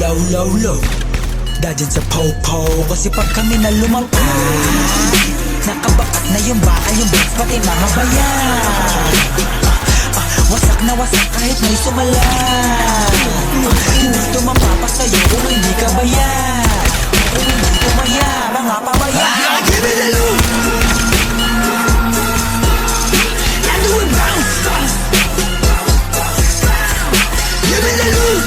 low, low, low. Dadyan sa po-po, kasi pag kami na lumampas, nakabakat na yung baka, yung beats, pati mga bayan. Wasak na wasak kahit may sumala. Hindi ito mapapasayo kung hindi ka bayan. Kung hindi tumaya, mga pabayan. Give me the loot. And do it bounce. Give me the loot.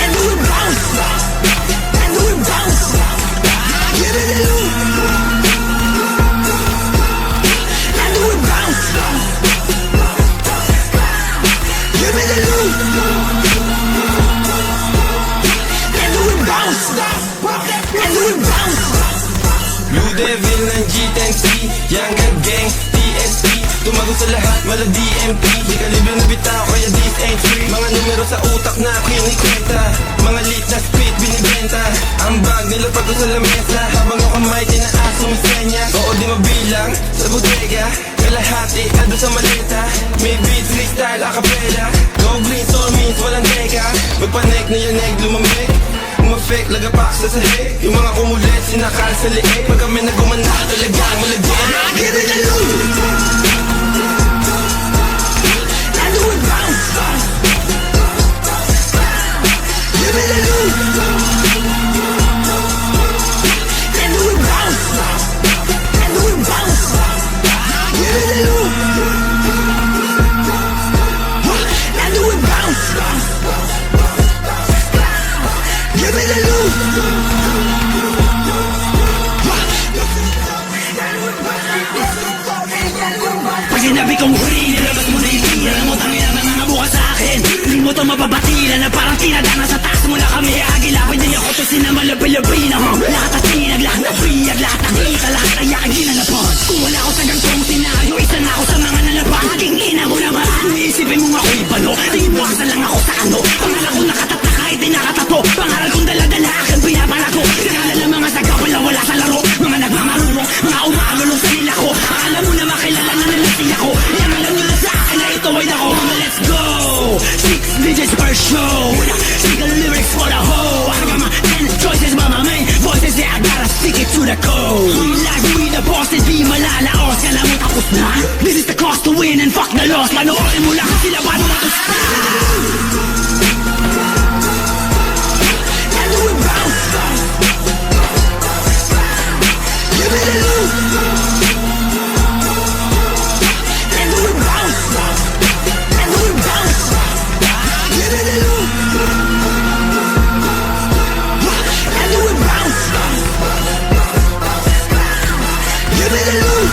And do it bounce. And do it bounce. Give me the loot. And do it bounce. Give me the loot. And do it bounce. And do it bounce. Blue Devil ng G10C, Younger Gang, TSP. Tumago sa lahat, mala DMP. Di ka libre na bitaw, kaya this ain't free. Mga numero sa utak na kinikwenta, mga lit na spit binibenta. Ang bag nila pagko sa lamesa, habang yung kamay tinaas sumisenya. Oo di mabilang, sa bodega kalahati, ando sa maleta. May beat, freestyle, acapella. Go green, soul means walang teka. Magpanek na yung neg, lumambek. Umafek, lagapak sa sahig. Yung mga kumulit, sinakal sa liig. Pag kami nagumanda, talagang malagyan. Give me the loot. And do it bounce. Give me the loot. And do it bounce. And do it bounce. Give me the loot. And do it bounce. Give me the loot. Pag sinabi kong free, nilabas mo na yung tira. Alam mo, tangin na nangangabuka sa akin. Hindi mo to mababatila na parang tinadana sa taas mo na kami. Agila, pwede niya ko to sinamala Pilipina. Lahat at sinag, lahat na free, lahat na kita, lahat na yakin na napon. Kung wala ako sa gantong senaryo, isa na ako sa mga nalabang. Aking ina mo naman, iisipin mo ako'y balo. Tingin mo asa lang ako sa ano. Pangalan ko nakatata kahit di nakatato. Pangalan kong dala-dala aking pinapalako. Kanala ng mga saga, wala sa laro. Mga nagmamarunong, mga umagalong sa nila ko. Alam mo na makilala na nalating ako. Yan alam nyo na sa akin na ito ay nako. Mga let's go! 6 digits per show. Single lyrics for the whole. I got my 10 choices, but my main voices, yeah, I gotta stick it to the code. We like we the bosses, di malalaos. Kala mo tapos na? This is the cost to win and fuck the loss. Panoorin mo lang sila paano matusta. And do it bounce. Give me the loot. And do it bounce. And do it bounce. Give me the loot. And do it bounce. Give me the loot.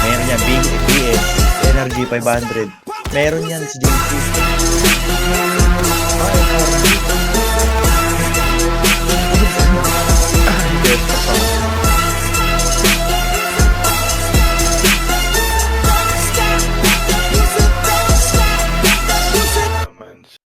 Meron yan, BS, Energy 500. Meron yan si JC.